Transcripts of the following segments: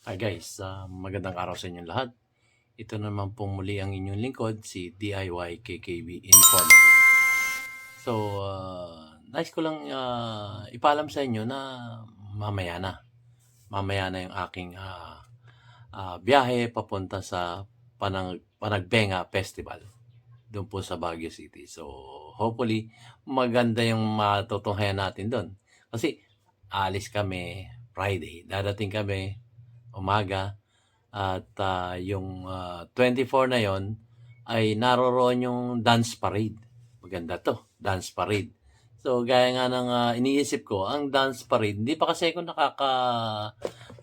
Hi guys, magandang araw sa inyong lahat. Ito naman pong muli ang inyong lingkod, si DIY KKB Informative. So, nais ko lang ipaalam sa inyo na mamaya na. Mamaya na yung aking biyahe papunta sa Panagbenga Festival doon po sa Baguio City. So, hopefully, maganda yung matutunghayan natin doon. Kasi, alis kami Friday. Dadating kami umaga. At yung 24 na yon ay naroroon yung dance parade. Maganda to, dance parade. So gaya nga ng iniisip ko, ang dance parade, hindi pa kasi ako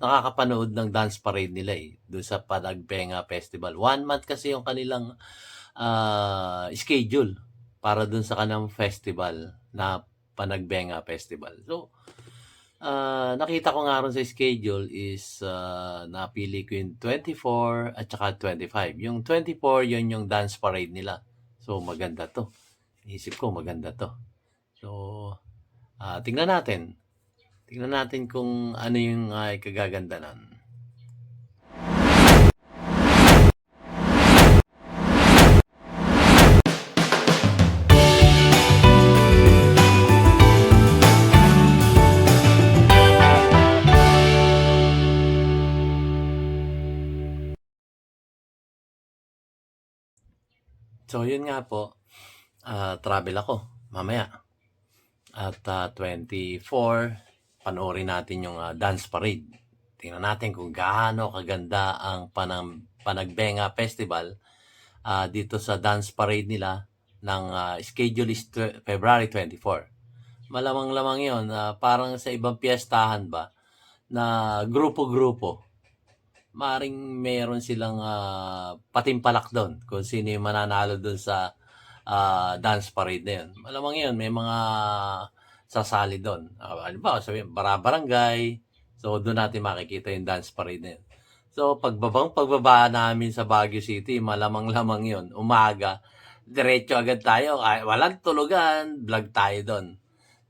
nakakapanood ng dance parade nila doon sa Panagbenga Festival. 1 month kasi yung kanilang schedule para doon sa kanang festival na Panagbenga Festival. So nakita ko nga ron sa schedule is napili ko yung 24 at saka 25. Yung 24, yun yung dance parade nila. So, maganda to. Isip ko, maganda to. So, tingnan natin. Tingnan natin kung ano yung kagagandanan. So, yun nga po. Travel ako mamaya. At 24, panoorin natin yung dance parade. Tingnan natin kung gaano kaganda ang Panagbenga Festival dito sa dance parade nila ng schedule is February 24. Malamang-lamang yon, parang sa ibang piyestahan ba na grupo-grupo. Maring meron silang patimpalak doon kung sino yung mananalo doon sa dance parade na yun. Malamang yun, may mga sasali doon. Ano ba, sabihin, barangay. So, doon natin makikita yung dance parade na yun. So, pagbaba namin sa Baguio City, malamang-lamang yun. Umaga, diretso agad tayo. Walang tulugan, vlog tayo doon.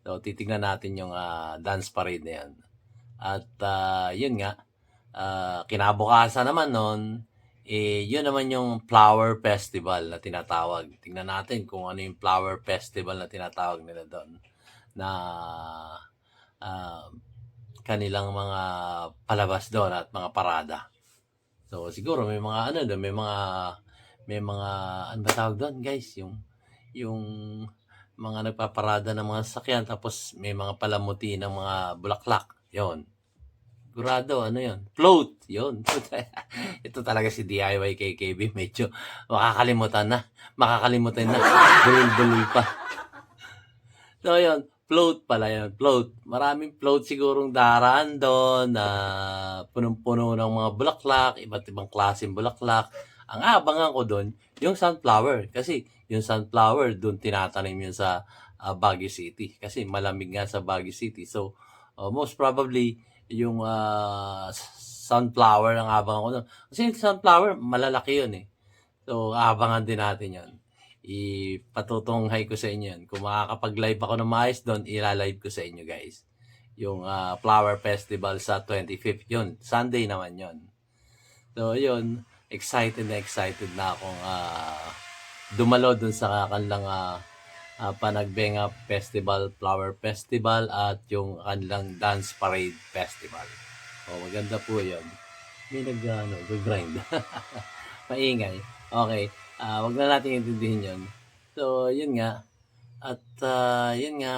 So, titignan natin yung dance parade na yan. At yun nga, kinabukasan naman nun, yun naman yung Flower Festival na tinatawag. Tingnan natin kung ano yung Flower Festival na tinatawag nila doon. Na kanilang mga palabas doon at mga parada. So siguro may mga ano doon, may mga ano ba tawag doon, guys, yung mga nagpaparada ng mga sasakyan tapos may mga palamuti ng mga bulaklak. Yon. Sigurado, ano yun? Float! Yun. Ito talaga si DIY KKB. Medyo makakalimutan na. Bulul-bulul pa. So, yun. Float pala yun. Float. Maraming float sigurong daraan doon na punong-puno ng mga bulaklak, iba't ibang klaseng bulaklak. Ang abangan ko doon, yung sunflower. Kasi yung sunflower, doon tinatanim yun sa Baguio City. Kasi malamig nga sa Baguio City. So, most probably, yung sunflower ang abangan ko doon. Kasi yung sunflower, malalaki yun eh. So, abangan din natin yun. Ipatutunghay ko sa inyo yun. Kung makakapag-live ako ng maayos doon, ilalive ko sa inyo guys. Yung Flower Festival sa 25th yun. Sunday naman yun. So, yun. Excited na akong dumalo dun sa kanilang Panagbenga Festival, Flower Festival at yung kanilang Dance Parade Festival. Maganda po yun. May nag-grind. Maingay. Okay. Wag na natin intindihin yun. So, yun nga. At yun nga,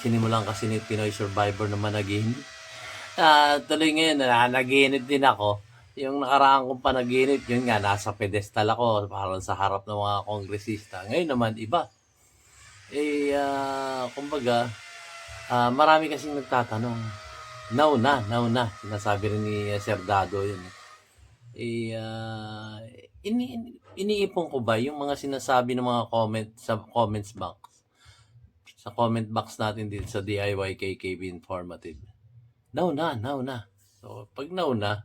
sinimulan kasi ni Pinoy Survivor na managinip. Tuloy ngayon, nanaginip din ako. Yung nakaraan kong panaginip, yun nga, nasa pedestal ako, parang sa harap ng mga kongresista. Ngayon naman, iba. Kumbaga, marami kasing nagtatanong. Now na. Sinasabi rin ni Sir Dado yun. Iniipon ko ba yung mga sinasabi ng mga sa comments box? Sa comment box natin dito sa DIY KKB Informative. Now na. So, pag now na,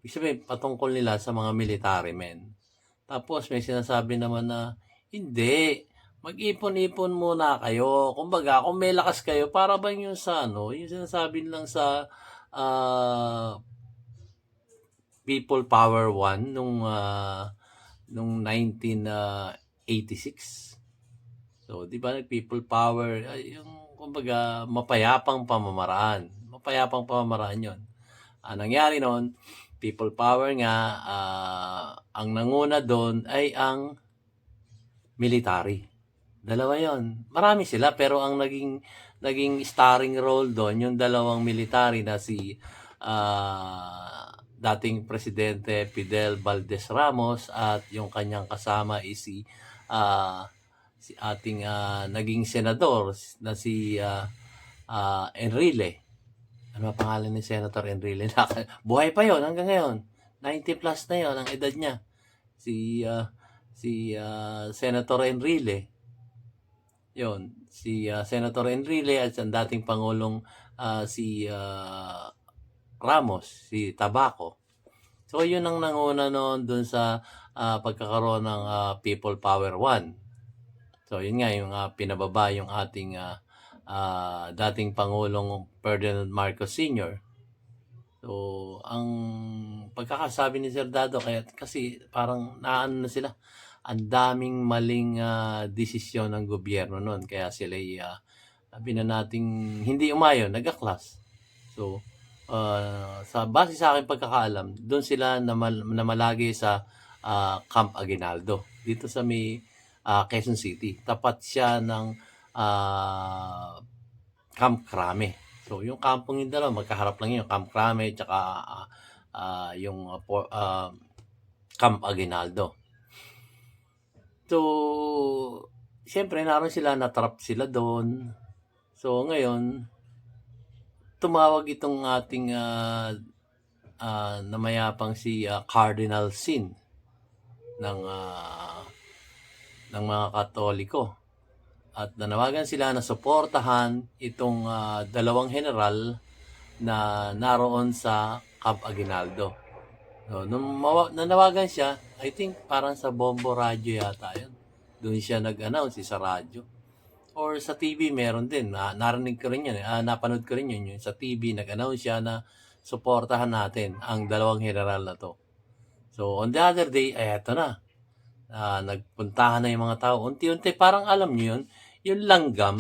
ibig sabihin, patungkol nila sa mga military men. Tapos, may sinasabi naman na, hindi, mag-ipon-ipon muna kayo. Kumbaga, kung may lakas kayo, para bang yung sa yung sinasabi lang sa ah, People Power 1 nung 1986. So, 'di ba People Power, yung kumbaga mapayapang pamamaraan. Mapayapang pamamaraan 'yon. Ang nangyari noon, People Power nga, ang nanguna doon ay ang military. Dalawa 'yon. Marami sila pero ang naging starring role doon yung dalawang military na si dating presidente Fidel Valdez Ramos at yung kanyang kasama is si ating naging senador na si Enrile. Ano ang pangalan ni Senator Enrile? Buhay pa yon hanggang ngayon. 90 plus na yon ang edad niya. Si Senator Enrile. Yon, si Senator Enrile at ang dating Pangulong si Ramos, si Tabaco. So, yun ang nanguna noon dun sa pagkakaroon ng People Power 1. So, yun nga, yung pinababa yung ating dating Pangulong Ferdinand Marcos Sr. So, ang pagkakasabi ni Sir Dado, kasi parang naano na sila, ang daming maling desisyon ng gobyerno noon. Kaya sila sabi na nating hindi umayon, nag-class. So, sa base sa akin pagkakaalam, doon sila namalagi sa Camp Aguinaldo dito sa may Quezon City. Tapat siya ng Camp Crame. So, yung kampong yung dalawa, magkaharap lang yung Camp Crame tsaka yung Camp Aguinaldo. So, siyempre, naroon sila, natrap sila doon. So, ngayon, tumawag itong ating namayapang si Cardinal Sin ng mga Katoliko. At nanawagan sila na suportahan itong dalawang general na naroon sa Camp Aguinaldo. So, nung nanawagan siya, I think parang sa Bombo Radio yata yun. Doon siya nag-announce sa radyo. Or sa TV meron din. Narinig ko rin yun. Napanood ko rin yun. Sa TV nag-announce siya na suportahan natin ang dalawang general na to. So, on the other day, eto na. Nagpuntahan na yung mga tao. Unti-unti, parang alam nyo yun, yung langgam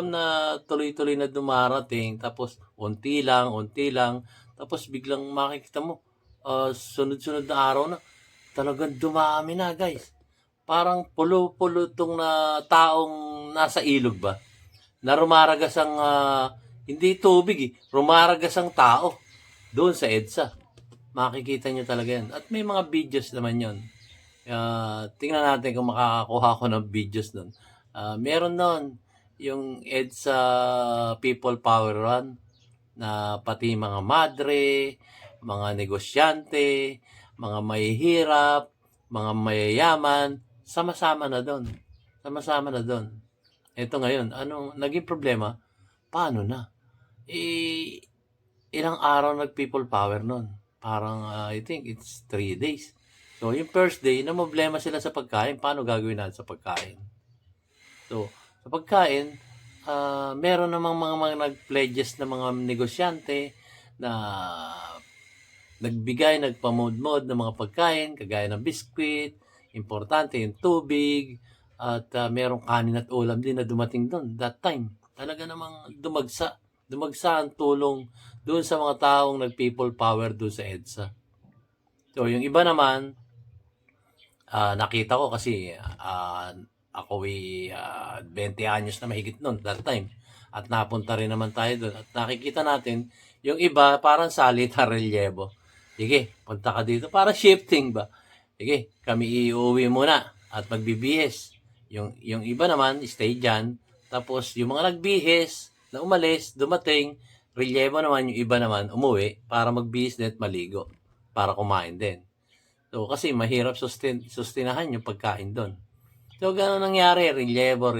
na tuloy-tuloy na dumarating, tapos unti lang, tapos biglang makikita mo, sunod-sunod na araw na, talagang dumami na, guys. Parang pulo-pulo itong taong nasa ilog ba, na rumaragas ang, hindi tubig rumaragas ang tao doon sa EDSA. Makikita nyo talaga yan. At may mga videos naman yon. Tingnan natin kung makakakuha ko ng videos nun. Meron nun yung EDSA People Power Run na pati mga madre, mga negosyante, mga mahihirap, mga mayayaman, sama-sama na doon. Ito ngayon, anong naging problema? Paano na? Ilang araw nag-people power nun? Parang, I think it's 3 days. So, yung first day, problema sila sa pagkain. Paano gagawin natin sa pagkain? So, sa pagkain, meron namang mga nag-pledges na mga negosyante na nagpamod-mod ng mga pagkain, kagaya ng biskwit, importante yung tubig, at merong kanin at ulam din na dumating doon that time. Talaga namang dumagsa ang tulong doon sa mga taong nag-people power doon sa EDSA. So, yung iba naman, nakita ko kasi ako 20 anyos na mahigit noon that time. At napunta rin naman tayo doon. At nakikita natin, yung iba parang salita relyebo. Sige, punta ka dito. Parang shifting ba? Sige, kami iuwi muna at magbibihis. Yung iba naman, stay dyan. Tapos, yung mga nagbihis, na umalis, dumating, relyebo naman, yung iba naman, umuwi para magbihis din at maligo. Para kumain din. So, kasi mahirap sustinahan yung pagkain doon. So, gano'n nangyari. Relyebo.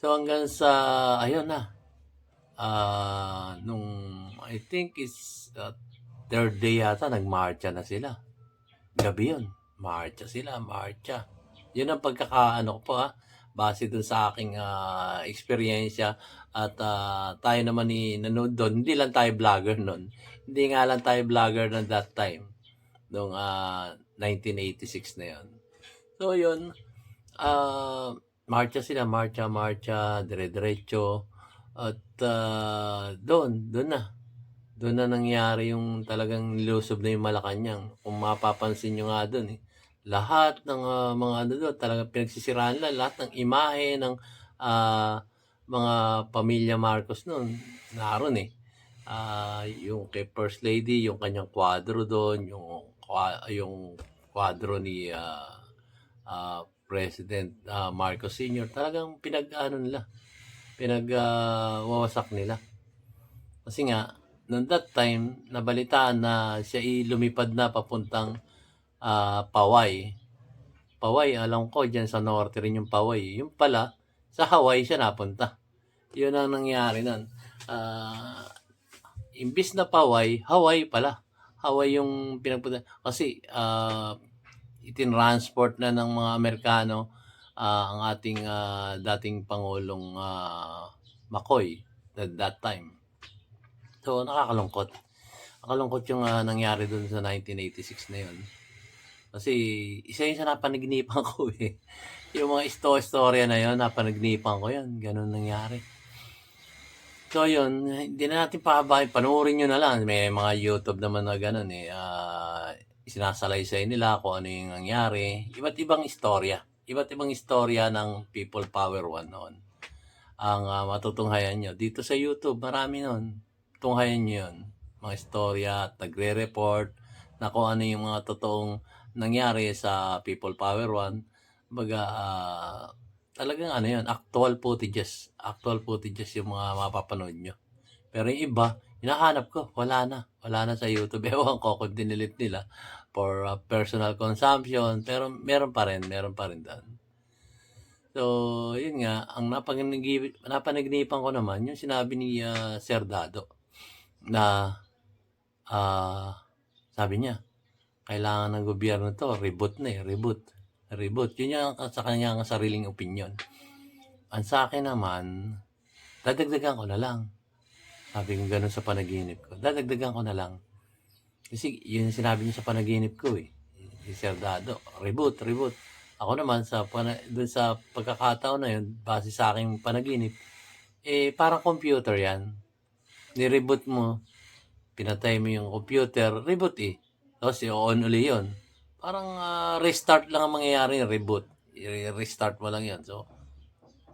So, hanggang sa, ayun na. Nung, I think it's third day yata, nagmarcha na sila. Gabi yun. Marcha sila. Yun ang pagkakaano ko po base dun sa aking eksperyensya at tayo naman ni nanood doon. Hindi lang tayo vlogger noon. Hindi nga lang tayo vlogger na that time. Noong 1986 na yon. So yun, marcha sila, marcha, dire-diretso. At doon na nangyari yung talagang nilusob na yung Malacanang. Kung mapapansin nyo nga doon, lahat ng mga ano doon, talagang pinagsisiraan lahat ng imahe ng mga pamilya Marcos noon. Naroon yung kay First Lady, yung kanyang kwadro doon, yung kwadro ni President Marcos Sr. Talagang pinagwawasak nila. Kasi nga, noong that time, nabalitaan na siya lumipad na papuntang Paway. Paway, alam ko, dyan sa norte rin yung Paway. Yung pala, sa Hawaii siya napunta. Yun ang nangyari nun. Imbis na Paway, Hawaii pala. Hawaii yung pinagpunta. Kasi itinransport na ng mga Amerikano ang ating dating Pangulong McCoy at that time. So, nakakalungkot. Nakalungkot yung nangyari dun sa 1986 na yun. Kasi isa yun sa napanaginipan ko eh. Yung mga istorya na yun, napanaginipan ko yan. Ganun nangyari. So yun, hindi na natin pahabahin. Panoorin nyo na lang. May mga YouTube naman na ganun eh. Sinasalaysay nila kung ano yung nangyari. Iba't ibang istorya. Iba't ibang istorya ng People Power One noon. Ang matutunghayan nyo. Dito sa YouTube, marami noon. Tunghayan nyo yun. Mga istorya at nagre-report na kung ano yung mga totoong nangyari sa People Power One. Baga, talagang ano yun, actual footages. Actual footages yung mga mapapanood nyo. Pero yung iba, hinahanap ko, wala na sa YouTube. Ewan ko kung dinilit nila for personal consumption. Pero meron pa rin doon. So, yun nga, ang napanaginipan ko naman, yung sinabi ni Sir Dado, na sabi niya, kailangan ng gobyerno to, reboot. Yun yung sa kanyang sariling opinion. Ang sa akin naman, dadagdagan ko na lang. Sabi ko gano'n sa panaginip ko. Dadagdagan ko na lang. Kasi yun yung sinabi niya sa panaginip ko eh. Si Sir Dado, reboot. Ako naman, dun sa pagkakataon na yun, base sa aking panaginip, parang computer yan. Ni-reboot mo, pinatay mo yung computer, reboot eh. Tapos i-on uli yun. Parang restart lang ang mangyayari yung reboot. I-restart mo lang yan. So,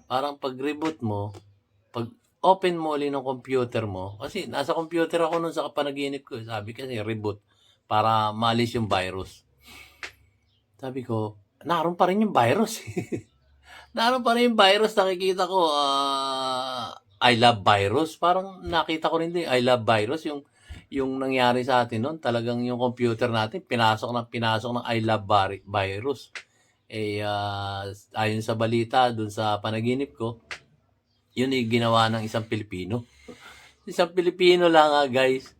parang pag-reboot mo, pag open mo ulit ng computer mo, kasi nasa computer ako nun sa panaginip ko. Sabi kasi reboot para maalis yung virus. Sabi ko, naroon pa rin yung virus. Naroon pa rin yung virus. Nakikita ko, I love virus. Parang nakita ko rin din, I love virus. Yung nangyari sa atin noon, talagang yung computer natin, pinasok ng I love virus. Ayon sa balita, dun sa panaginip ko, yun ay ginawa ng isang Pilipino. Isang Pilipino lang guys.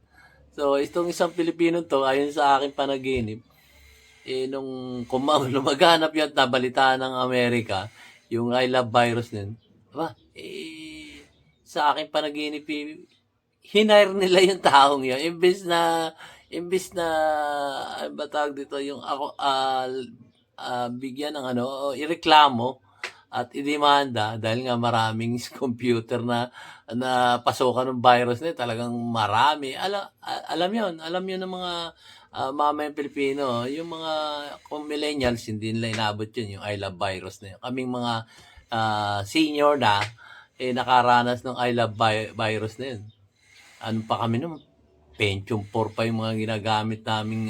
So, itong isang Pilipino to, ayon sa aking panaginip, nung lumaganap yun at nabalitaan ng Amerika, yung I love virus nun, sa aking panaginip, hinire nila yung taong yun. Imbis na ba tawag dito, yung ako, bigyan ng ireklamo at idemanda dahil nga maraming computer na pasukan ng virus na talagang marami. Alam yun ng mga mamayang Pilipino, yung mga kung millennials, hindi nila inabot yun, yung I love virus na yun. Kaming mga senior na, nakaranas ng I love virus na yun. Ano pa kami nun? Pentium 4 pa yung mga ginagamit naming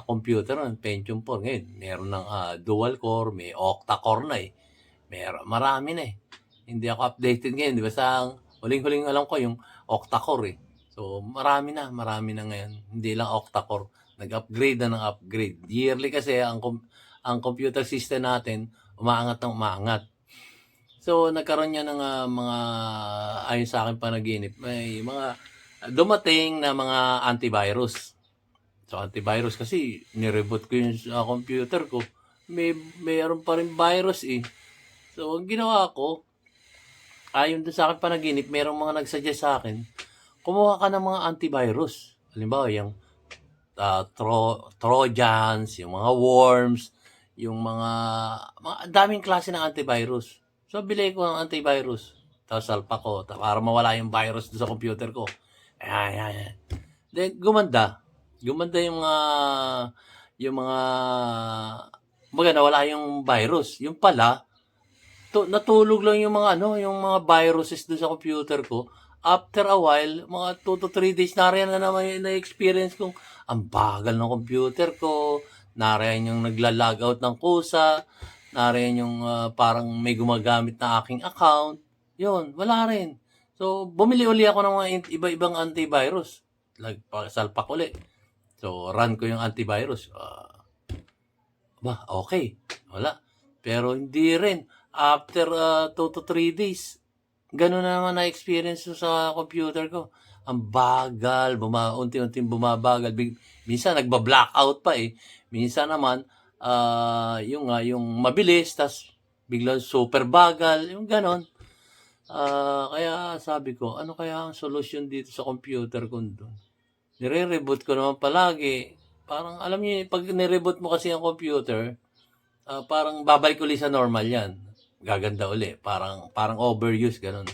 computer nun. Pentium 4. Ngayon, meron ng dual core, may octa-core na eh. Marami na eh. Hindi ako updated ngayon. Di ba sa huling-huling alam ko yung octa-core eh. So, marami na ngayon. Hindi lang octa-core. Nag-upgrade na ng upgrade. Yearly kasi ang computer system natin, umaangat. So, nagkaroon niya ng mga, ayon sa akin panaginip, may mga dumating na mga antivirus. So, antivirus kasi, nireboot ko yung computer ko. Mayroon pa rin virus eh. So, ang ginawa ko, ayon doon sa aking panaginip, merong mga nagsuggest sa akin, kumuha ka ng mga antivirus. Halimbawa, yung Trojans, yung mga worms, yung mga daming klase ng antivirus. So, bili ko ng antivirus. Tapos salpa ko, para mawala yung virus doon sa computer ko. Ayan, ayan, ayan. Then, gumanda. Gumanda yung mga, nawala yung virus. Yung pala, natulog lang yung mga yung mga viruses doon sa computer ko. After a while, mga 2 to 3 days, nariyan na naman yung na-experience kong ang bagal ng computer ko, nariyan yung nagla-log out ng kusa, nariyan yung parang may gumagamit na aking account. Yun, wala rin. So, bumili uli ako ng mga iba-ibang antivirus. Salpak uli. So, run ko yung antivirus. Okay. Wala. Pero hindi rin. After 2 to 3 days, ganun na naman na-experience ko sa computer ko. Ang bagal, unti-unting bumabagal. Minsan nagba-blackout pa eh. Minsan naman, yung mabilis, tas biglang super bagal, yung ganon. Kaya sabi ko, ano kaya ang solusyon dito sa computer ko doon? Nire-reboot ko naman palagi. Parang alam niyo, pag nire-reboot mo kasi ang computer, parang babalik uli sa normal yan. Gaganda uli. Parang overuse, ganun.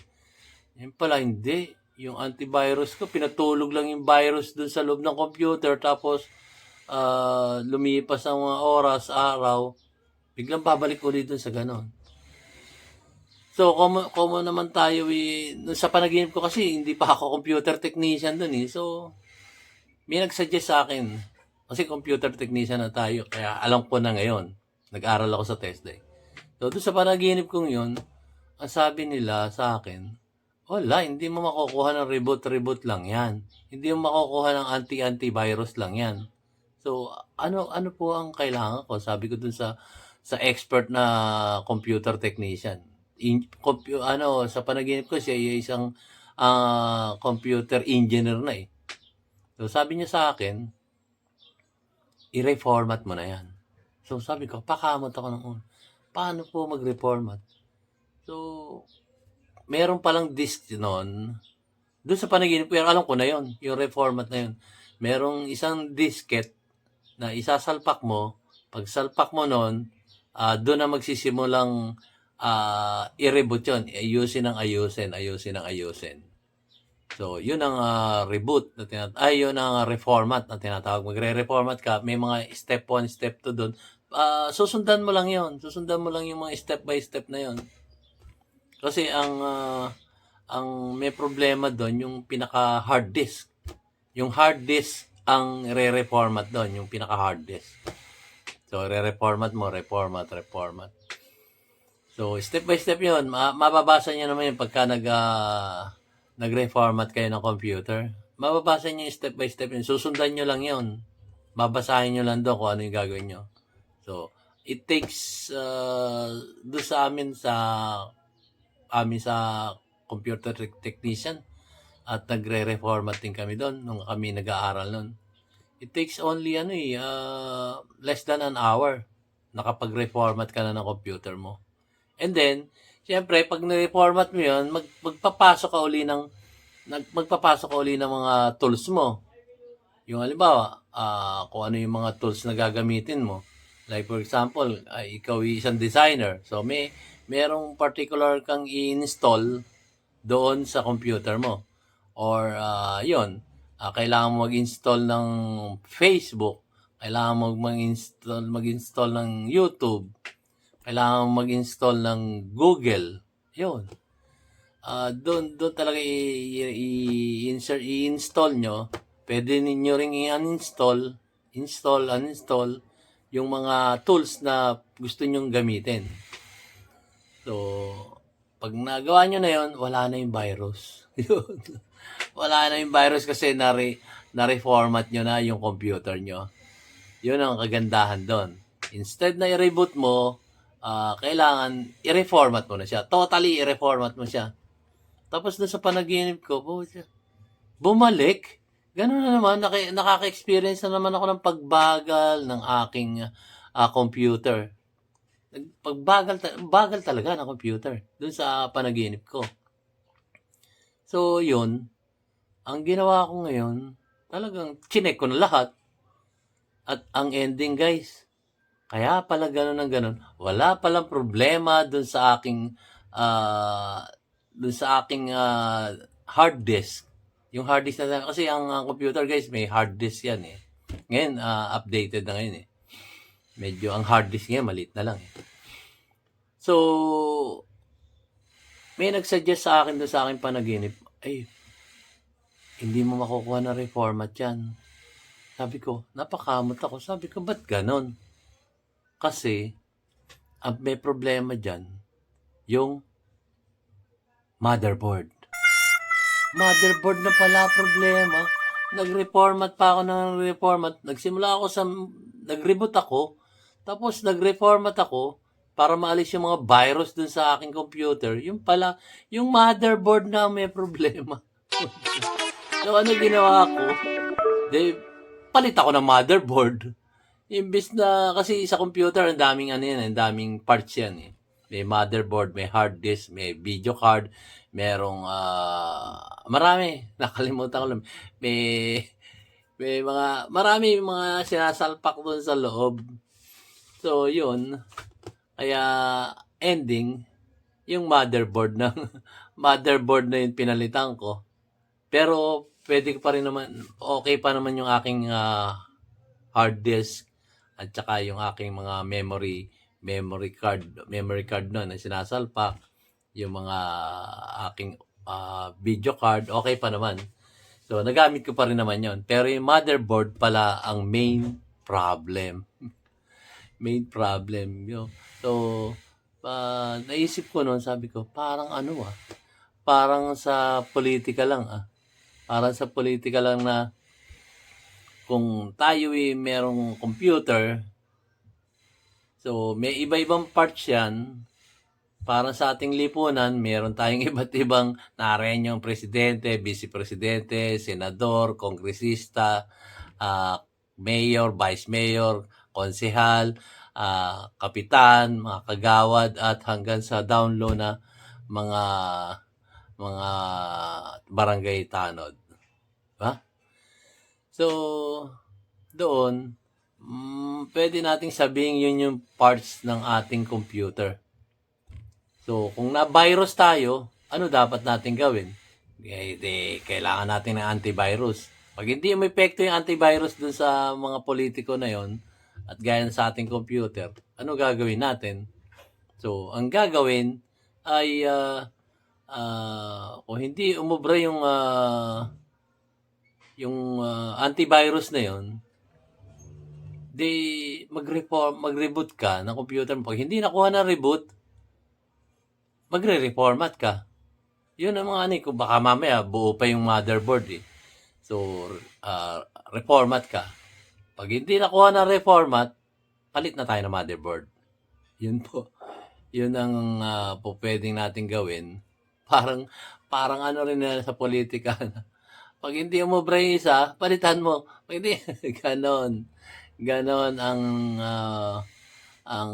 Yan pala, hindi. Yung antivirus ko, pinatulog lang yung virus dun sa loob ng computer. Tapos, lumipas ang mga oras, araw, biglang babalik uli dun sa ganun. So, common naman tayo sa panaginip ko kasi, hindi pa ako computer technician dun eh. So, may nagsuggest sa akin, kasi computer technician na tayo, kaya alam ko na ngayon. Nag-aral ako sa test day. So, doon sa panaginip kong yun, ang sabi nila sa akin, wala, hindi mo makukuha ng reboot lang yan. Hindi mo makukuha ng anti-virus lang yan. So, ano po ang kailangan ko? Sabi ko dun sa expert na computer technician. Sa panaginip ko, siya ay isang computer engineer na eh. So, sabi niya sa akin, i-reformat mo na yan. So, sabi ko, pakamot ako ng paano po mag-reformat? So, meron palang disk noon. Doon sa panaginip ko, alam ko na yon, yung reformat na yon. Merong isang disket na isasalpak mo. Pag salpak mo noon, doon na magsisimulang i-reboot yun. Ayusin. So, yun ang reboot na yun ang reformat na tinatawag. Magre-reformat ka, may mga step 1, step 2 doon. Susundan mo lang yon. Susundan mo lang yung mga step by step na yon. Kasi ang may problema doon yung pinaka hard disk. Yung hard disk ang re-reformat doon, yung pinaka hard disk. So, re-reformat mo, reformat. So, step by step yun. Mababasa niyo naman yung pagka nag-reformat kayo ng computer. Mababasa niyo yung step by step yun. Susundan niyo lang yun. Babasahin niyo lang doon kung ano yung gagawin niyo. So, it takes doon sa amin sa computer technician at nagre-reformat din kami doon nung kami nag-aaral noon. It takes only less than an hour nakapag-reformat ka na ng computer mo. And then, siyempre, pag na-reformat mo yun, magpapasok ka uli ng mga tools mo. Yung halimbawa, kung ano yung mga tools na gagamitin mo. Like for example, ikaw ay isang designer. So, merong particular kang i-install doon sa computer mo. Or, kailangan mo mag-install ng Facebook. Kailangan mo mag-install ng YouTube. Kailangan mo mag-install ng Google. Yun. Doon talaga i-install nyo. Pwede ninyo ring i-uninstall, uninstall yung mga tools na gusto nyong gamitin. So, pag nagawa nyo na yun, wala na yung virus. Wala na yung virus kasi na-reformat nyo na yung computer nyo. Yun ang kagandahan doon. Instead na i-reboot mo, kailangan i-reformat mo na siya. Totally i-reformat mo siya. Tapos na sa panaginip ko, bumalik. Ganun na naman, nakaka-experience na naman ako ng pagbagal ng aking computer. bagal talaga ng computer dun sa panaginip ko. So, yun. Ang ginawa ko ngayon, talagang chinek ko na lahat. At ang ending, guys, kaya pala ganun ng ganun. Wala palang problema dun sa aking hard disk. Yung hard disk na, kasi ang computer, guys, may hard disk yan eh. Ngayon, updated na ngayon eh. Medyo ang hard disk ngayon, maliit na lang eh. So, may nagsuggest sa akin doon sa aking panaginip, ay, hindi mo makukuha na reformat yan. Sabi ko, napakamot ako. Sabi ko, ba't ganon? Kasi, ang may problema dyan, yung motherboard. Motherboard na pala problema. Nag-reformat pa ako ng reformat. Nag-reboot ako. Tapos, nag-reformat ako para maalis yung mga virus dun sa aking computer. Yung pala, yung motherboard na may problema. So, ano ginawa ko? Palit ako ng motherboard. Imbis na, kasi sa computer, ang daming parts yan eh. May motherboard, may hard disk, may video card, merong, marami, nakalimutan ko lang. Marami mga sinasalpak doon sa loob. So, yun. Kaya, ending, yung motherboard na yung pinalitan ko. Pero, pwede ko pa rin naman, okay pa naman yung aking hard disk at saka yung aking mga memory card na sinasalpak, yung mga aking video card, okay pa naman. So, nagamit ko pa rin naman yon. Pero yung motherboard pala ang main problem. Main problem yun. So, naisip ko noon, sabi ko, parang parang sa politika lang Parang sa politika lang na kung tayo merong computer, so may iba-ibang parts yan. Para sa ating lipunan, meron tayong iba't ibang narenyong presidente, vice-presidente, senador, kongresista, mayor, vice mayor, konsehal, kapitan, mga kagawad, at hanggang sa down low na mga barangay tanod. Diba? So, doon, pwede nating sabihin yun yung parts ng ating computer. So, kung na-virus tayo, ano dapat natin gawin? Kailangan natin ng antivirus. Pag hindi umepekto yung antivirus dun sa mga politiko na yon at gaya sa ating computer, ano gagawin natin? So, ang gagawin ay kung hindi umubra yung antivirus na yon, mag-reboot ka ng computer mo. Pag hindi nakuha na reboot, magre-reformat ka. Yun ang mga kung baka mamaya buo pa yung motherboard eh. So, reformat ka. Pag hindi nakuha na reformat, palit na tayo ng motherboard. Yun po. Yun ang po pwedeng natin gawin. Parang ano rin na sa politika na. Pag hindi umubra yung isa, palitan mo. Pag hindi, ganon. Ganon ang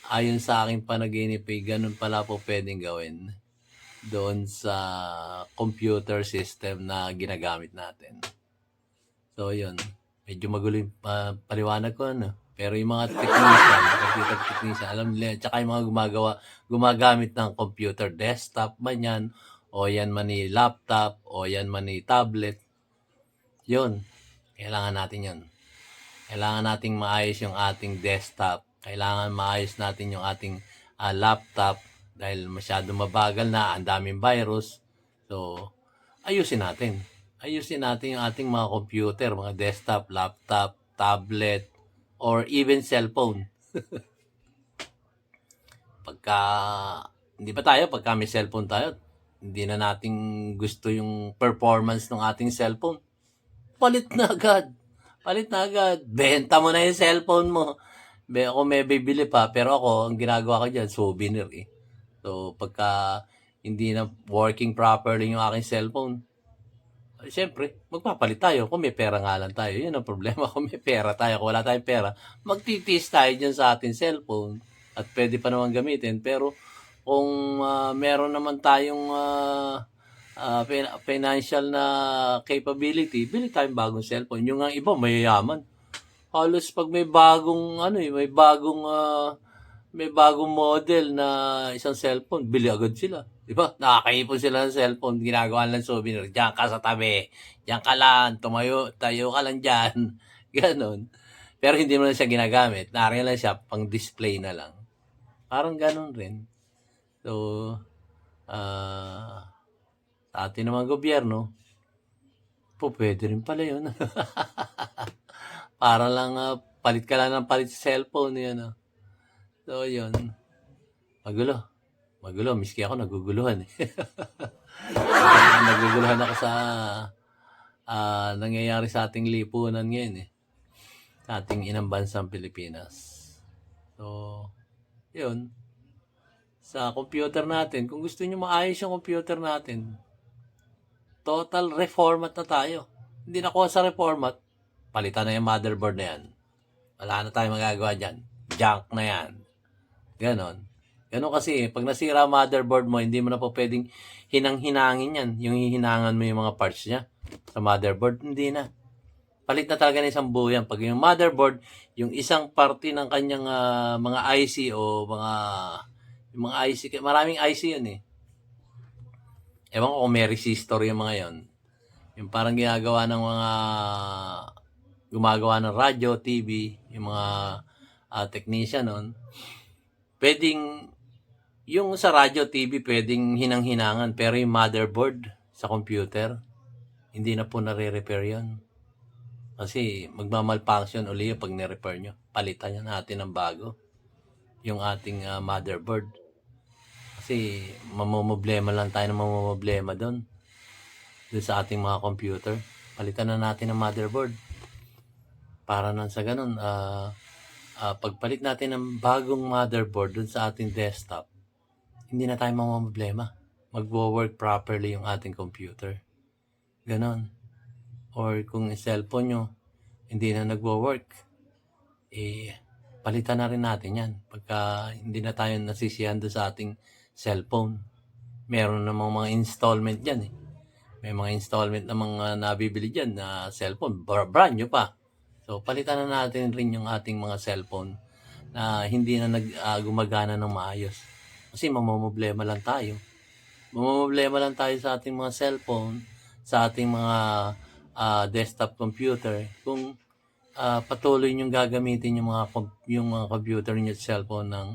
ayon sa aking panaginip, ganon pala po pwedeng gawin doon sa computer system na ginagamit natin. So, yun. Medyo magulo yung paliwanag ko, Pero yung mga technician, computer technician, alam nila, tsaka yung mga gumagamit ng computer desktop man yan, o yan man ni laptop, o yan man ni tablet, yun. Kailangan natin yun. Kailangan nating maayos yung ating desktop. Kailangan maayos natin yung ating laptop dahil masyado mabagal na, ang daming virus. So, ayusin natin. Ayusin natin yung ating mga computer, mga desktop, laptop, tablet, or even cellphone. Pagka may cellphone tayo, hindi na natin gusto yung performance ng ating cellphone, palit na agad. Benta mo na yung cellphone mo. Ako may bibili pa, pero ako, ang ginagawa ko dyan, souvenir eh. So, pagka hindi na working properly yung aking cellphone, siyempre, magpapalit tayo. Kung may pera nga lang tayo, yun ang problema. Kung may pera tayo, kung wala tayong pera, magtitiis tayo dyan sa ating cellphone. at pwede pa naman gamitin. Pero kung meron naman tayong financial na capability, bili tayong bagong cellphone. Yung nga iba mayayaman. Halos pag may bagong model na isang cellphone, bili agad sila. Di ba? Nakakaipon sila ng cellphone, ginagawa lang souvenir. Diyan ka sa tabi. Diyan ka lang. Tayo ka lang diyan. Ganon. Pero hindi mo na siya ginagamit. Nariyan lang siya, pang display na lang. Parang ganon rin. So, sa ating naman gobyerno, pwede rin pala yun. Para lang palit ka lang ng palit sa cellphone. Yan. So, yun. Magulo. Miski ako naguguluhan. Naguguluhan ako sa nangyayari sa ating lipunan ngayon. Sa ating inang bansang Pilipinas. So, yun. Sa computer natin, kung gusto nyo maayos yung computer natin, total reformat na tayo. Hindi nakuha sa reformat, palitan na yung motherboard na yan. Wala na tayong magagawa dyan. Junk na yan. Ganon kasi, pag nasira motherboard mo, hindi mo na po pwedeng hinang-hinangin yan. Yung hihinangan mo yung mga parts niya sa motherboard, hindi na. Palit na talaga ng isang buo yan. Pag yung motherboard, yung isang parte ng kanyang mga IC o yung mga IC, maraming IC yun Ewan ko kung may resistor yung mga yon. Yung parang gumagawa ng radyo, TV, yung mga technician nun. Pwedeng, yung sa radyo, TV, pwedeng hinang-hinangan. Pero yung motherboard sa computer, hindi na po nare-repair yun. Kasi magmamalfunction uli yung pag ni-repair nyo. Palitan natin ng bago. Yung ating motherboard. Kasi mamumblema lang tayo ng mamumblema doon sa ating mga computer. Palitan na natin ang motherboard. Para nang sa ganun, pagpalit natin ng bagong motherboard dun sa ating desktop, hindi na tayo mamumblema. Magwo-work properly yung ating computer. Ganon. Or kung cellphone nyo, hindi na nagwo-work, palitan na rin natin yan. Pagka hindi na tayo nasisiyahan doon sa ating cellphone. Meron namang mga installment dyan May mga installment na mga nabibili dyan na cellphone, brand new pa. So, palitan na natin rin yung ating mga cellphone na hindi na gumagana ng maayos. Kasi mamumblema lang tayo. Mamumblema lang tayo sa ating mga cellphone, sa ating mga desktop computer. Kung patuloy nyo gagamitin yung mga computer nyo at cellphone ng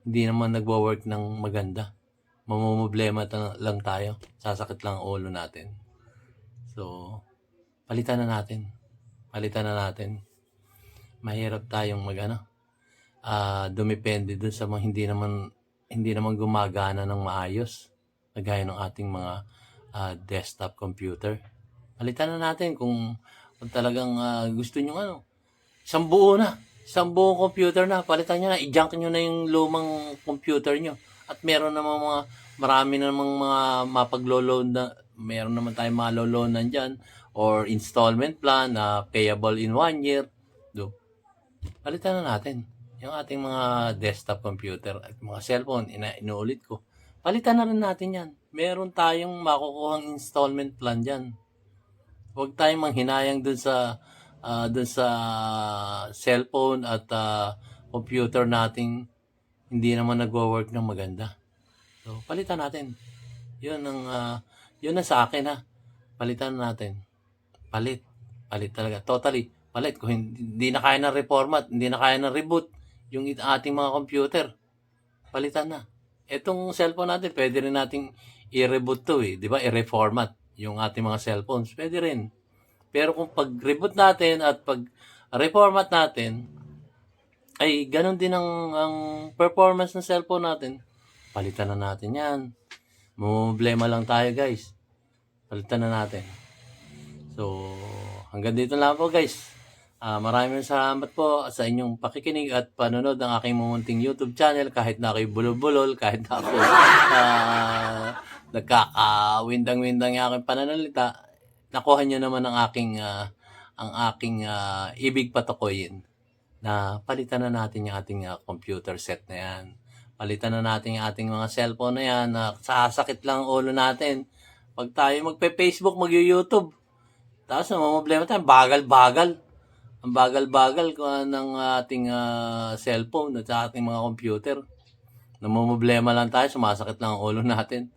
hindi naman nagwo-work ng maganda. Mamumblema lang tayo. Sasakit lang ang ulo natin. So, palitan na natin. Mahirap tayong dumepende dun sa mga hindi naman gumagana ng maayos. Kagaya ng ating mga desktop computer. Palitan na natin kung talagang gusto nyo isang buong computer na, palitan nyo na, i-junk nyo na yung lumang computer nyo. At meron namang marami namang mga mapaglo-loan na, meron naman tayong maloloanan dyan, or installment plan na payable in 1 year. Palitan na natin yung ating mga desktop computer at mga cellphone. Inuulit ko, palitan na rin natin yan. Meron tayong makukuhang installment plan dyan. Huwag tayong manghinayang dun sa cellphone at computer nating hindi naman nagwo-work ng maganda. So, palitan natin. Yun ang sa akin Palitan natin. Palit talaga. Totally. Palit. Kung hindi na kaya ng reformat, hindi na kaya ng reboot yung ating mga computer, palitan na. Etong cellphone natin, pwede rin nating i-reboot to di ba? I-reformat yung ating mga cellphones. Pwede rin. Pero kung pag-reboot natin at pag-reformat natin, ay ganun din ang performance ng cellphone natin. Palitan na natin yan. Problema lang tayo, guys. Palitan na natin. So, hanggang dito lang po, guys. Maraming salamat po sa inyong pakikinig at panonood ng aking mumunting YouTube channel. Kahit na ako'y bulol-bulol, kahit na ako nagkakawindang-windang yung aking pananalita, nakuha nyo naman ang aking ibig patukoyin. na palitan na natin yung ating computer set na yan. Palitan na natin yung ating mga cellphone na yan na sasakit lang ang ulo natin. Pag tayo magpe-Facebook, mag-YouTube, tapos problema tayo, bagal-bagal. Ang bagal-bagal ng ating cellphone at sa ating mga computer. Namumblema lang tayo, sumasakit lang ang ulo natin.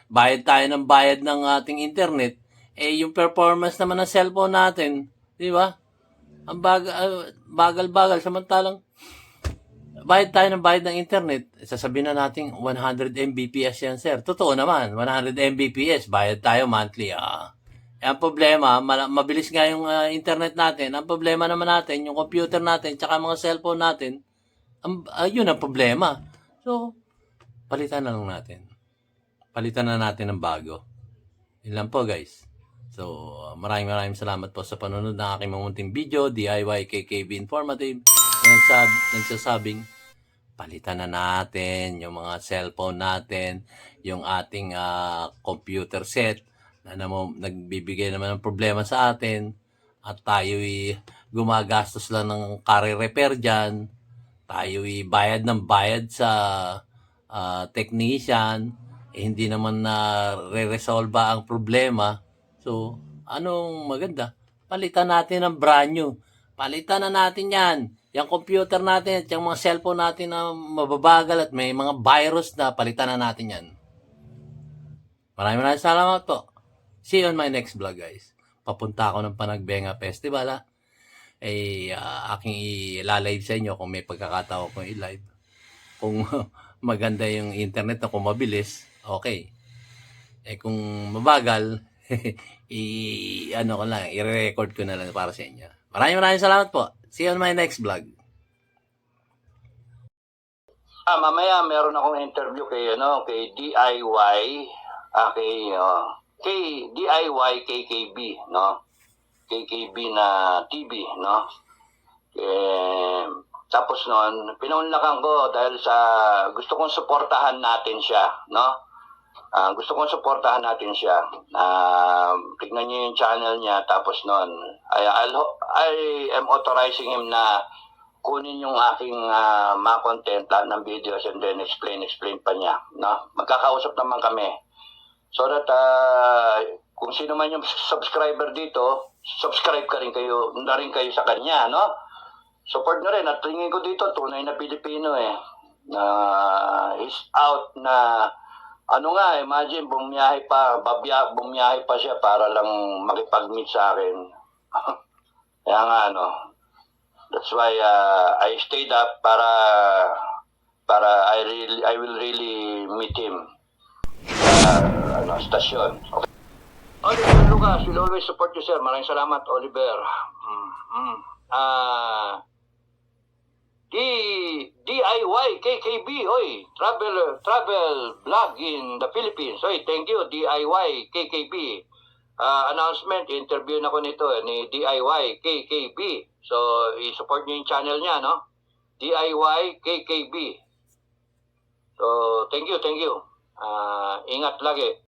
Bayad tayo ng bayad ng ating internet, yung performance naman ng cellphone natin, di ba? Ang bagal-bagal, samantalang bayad tayo ng bayad ng internet, sasabihin na natin 100 Mbps yan, sir. Totoo naman, 100 Mbps, bayad tayo monthly. Ang problema, mabilis nga yung internet natin. Ang problema naman natin, yung computer natin, tsaka mga cellphone natin, yun ang problema. So, palitan na lang natin. Palitan na natin ng bago. Yun lang po, guys. So, maraming salamat po sa panonood ng aking mamunting video, DIY KKB Informative, na nagsasabing, palitan na natin yung mga cellphone natin, yung ating computer set, na nagbibigay naman ng problema sa atin, at tayo'y gumagastos lang ng car repair dyan, tayo'y bayad ng bayad sa technician, hindi naman na re-resolve ang problema. So, anong maganda? Palitan natin ng brand new. Palitan na natin yan. Yung computer natin at yung mga cellphone natin na mababagal at may mga virus na palitan na natin yan. Maraming salamat po. See you on my next vlog, guys. Papunta ako ng Panagbenga Festival, aking i-live sa inyo kung may pagkakataon kong i-live. Kung maganda yung internet na kung mabilis, okay. Kung mabagal, i-record ko na lang para sa inyo. Maraming salamat po. See you on my next vlog. Mamaya meron akong interview kay DIY, kay DIY KKB, no? KKB na TV, no? Tapos noon, pinaunlakan ko dahil sa gusto kong suportahan natin siya, no? Gusto kong suportahan natin siya. Tignan niyo yung channel niya, tapos noon, I am authorizing him na kunin yung aking mga content ng videos and then explain pa niya, no? Magkakausap naman kami. So that kung sino man yung subscriber dito, subscribe na rin kayo sa kanya, no? Support nyo rin. At tingin ko dito, tunay na Pilipino he's out na, imagine, bumiyahe pa siya para lang makipag-meet sa akin. Kaya nga, that's why I stayed up para I will really meet him sa stasyon. Okay. Oliver Lucas will always support you, sir. Maraming salamat, Oliver. DIY KKB, travel vlog in the Philippines. Thank you, DIY KKB. Announcement, interview na ko nito ni DIY KKB. So, i-support niyo yung channel niya, no? DIY KKB. So, thank you. Ingat lagi.